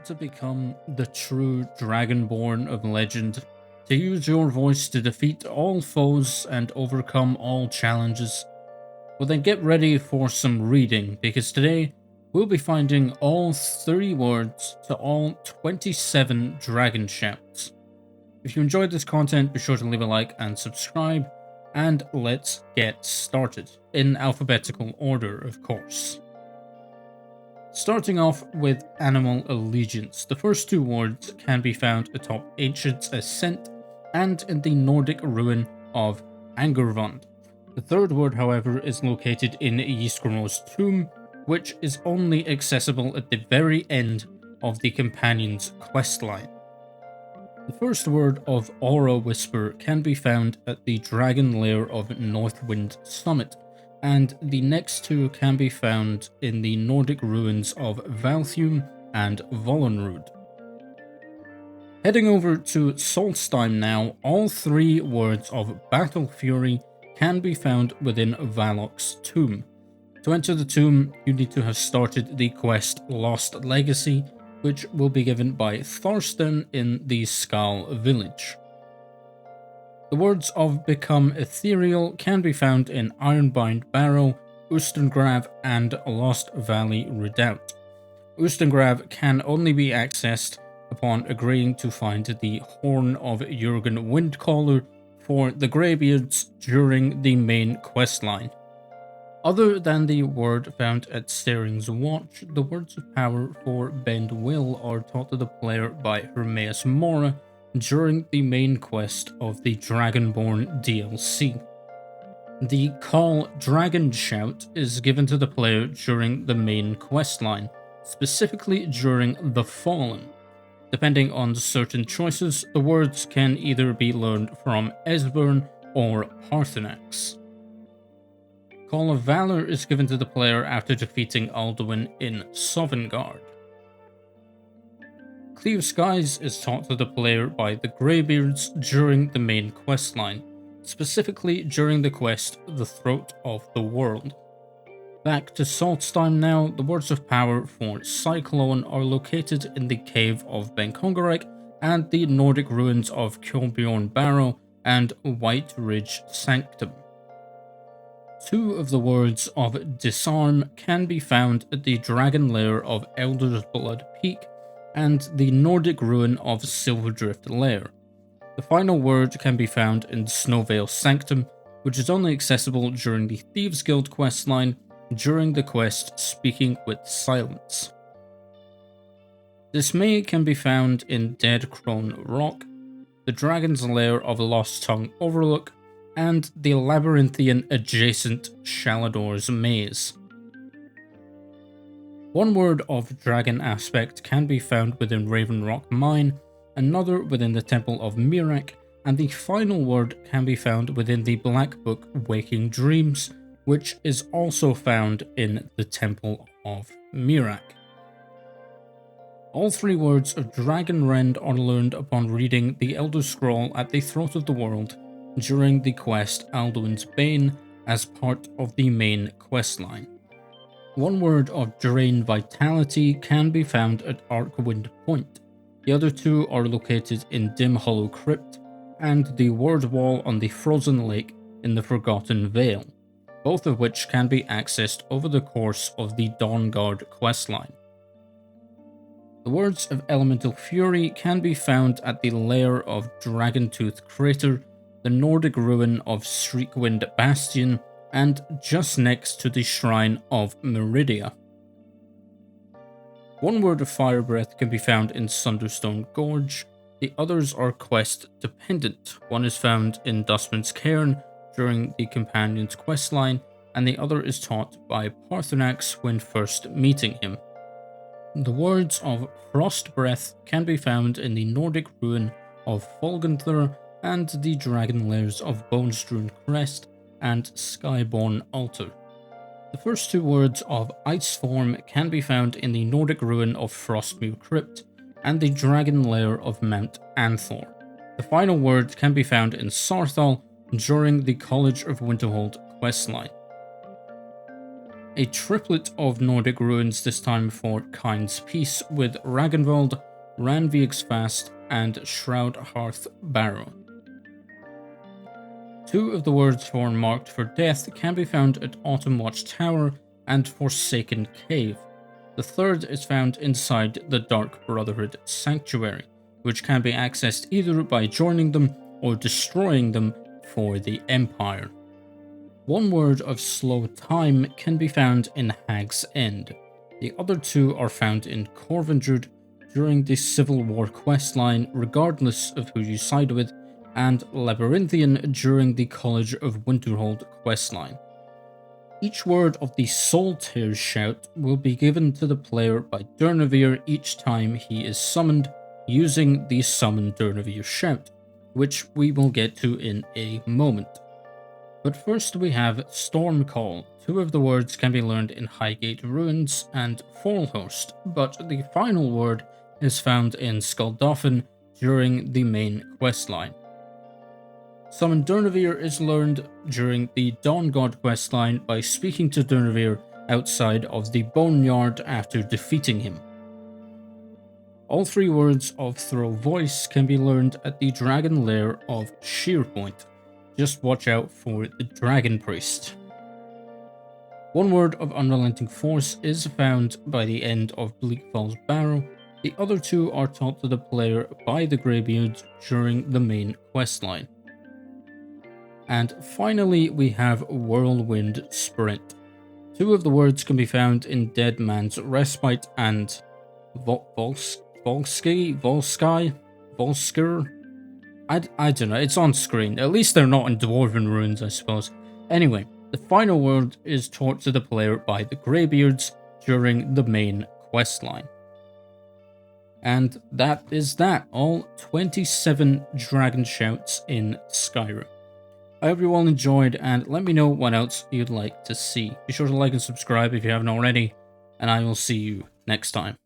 to become the true Dragonborn of legend, to use your voice to defeat all foes and overcome all challenges? Well then get ready for some reading, because today we'll be finding all 30 words to all 27 dragon shouts. If you enjoyed this content, be sure to leave a like and subscribe, and let's get started, in alphabetical order of course. Starting off with Animal Allegiance, the first two words can be found atop Ancient's Ascent and in the Nordic ruin of Angervund. The third word, however, is located in Ysgramor's tomb, which is only accessible at the very end of the companion's questline. The first word of Aura Whisper can be found at the dragon lair of Northwind Summit, and the next two can be found in the Nordic ruins of Valthuum and Vollenrud. Heading over to Solstheim now, all three words of Battle Fury can be found within Valok's tomb. To enter the tomb, you need to have started the quest Lost Legacy, which will be given by Thorsten in the Skal village. The words of Become Ethereal can be found in Ironbind Barrow, Ustengrav, and Lost Valley Redoubt. Ustengrav can only be accessed upon agreeing to find the Horn of Jurgen Windcaller for the Greybeards during the main questline. Other than the word found at Stering's Watch, the words of power for Bend Will are taught to the player by Hermaeus Mora during the main quest of the Dragonborn DLC. The call Dragon Shout is given to the player during the main questline, specifically during The Fallen. Depending on certain choices, the words can either be learned from Esbern or Paarthurnax. Call of Valor is given to the player after defeating Alduin in Sovngarde. Clear Skies is taught to the player by the Greybeards during the main questline, specifically during the quest The Throat of the World. Back to Solstheim now, the words of power for Cyclone are located in the cave of Benkongarek and the Nordic ruins of Kjolbjorn Barrow and White Ridge Sanctum. Two of the words of Disarm can be found at the dragon lair of Elder's Blood Peak and the Nordic ruin of Silverdrift Lair. The final word can be found in Snowvale Sanctum, which is only accessible during the Thieves Guild questline during the quest Speaking with Silence. Dismay can be found in Dead Crone Rock, the Dragon's Lair of Lost Tongue Overlook, and the labyrinthian adjacent Shalador's Maze. One word of dragon aspect can be found within Raven Rock Mine, another within the Temple of Mirak, and the final word can be found within the Black Book Waking Dreams, which is also found in the Temple of Mirak. All three words of Dragonrend are learned upon reading the Elder Scroll at the Throat of the World during the quest Alduin's Bane as part of the main questline. One word of Drain Vitality can be found at Arkwind Point. The other two are located in Dim Hollow Crypt and the word wall on the Frozen Lake in the Forgotten Vale, both of which can be accessed over the course of the Dawnguard questline. The words of Elemental Fury can be found at the lair of Dragontooth Crater, the Nordic ruin of Shriekwind Bastion, and just next to the Shrine of Meridia. One word of Fire Breath can be found in Sunderstone Gorge. The others are quest dependent. One is found in Dustman's Cairn during the companion's questline, and the other is taught by Paarthurnax when first meeting him. The words of Frost Breath can be found in the Nordic ruin of Folgenthur and the dragon lairs of Bonestrewn Crest and Skyborn Altar. The first two words of Ice Form can be found in the Nordic ruin of Frostmuir Crypt and the dragon lair of Mount Anthor. The final word can be found in Sarthal during the College of Winterhold questline. A triplet of Nordic runes this time for Kyne's Peace with Ragnvald, Ranvik's Fast, and Shroud Hearth Barrow. 2 of the words for Marked for Death can be found at Autumn Watch Tower and Forsaken Cave. The 3rd is found inside the Dark Brotherhood Sanctuary, which can be accessed either by joining them or destroying them for the Empire. 1 word of Slow Time can be found in Hag's End. The other 2 are found in Corvindred during the Civil War questline, regardless of who you side with, and Labyrinthian during the College of Winterhold questline. Each word of the Soul Tears shout will be given to the player by Durnehviir each time he is summoned using the Summon Durnehviir shout, which we will get to in a moment. But first we have Storm Call. 2 of the words can be learned in Highgate Ruins and Forlhost, but the final word is found in Skuldafn during the main questline. Summon Durnehviir is learned during the Dawn God questline by speaking to Durnehviir outside of the Boneyard after defeating him. All 3 words of Throw Voice can be learned at the Dragon Lair of Shearpoint. Just watch out for the Dragon Priest. 1 word of Unrelenting Force is found by the end of Bleak Falls Barrow. The other 2 are taught to the player by the Greybeards during the main questline. And finally, we have Whirlwind Sprint. 2 of the words can be found in Dead Man's Respite and Volskir? I don't know, it's on screen. At least they're not in Dwarven runes, I suppose. Anyway, the final word is taught to the player by the Greybeards during the main questline. And that is that, all 27 dragon shouts in Skyrim. I hope you all enjoyed, and let me know what else you'd like to see. Be sure to like and subscribe if you haven't already, and I will see you next time.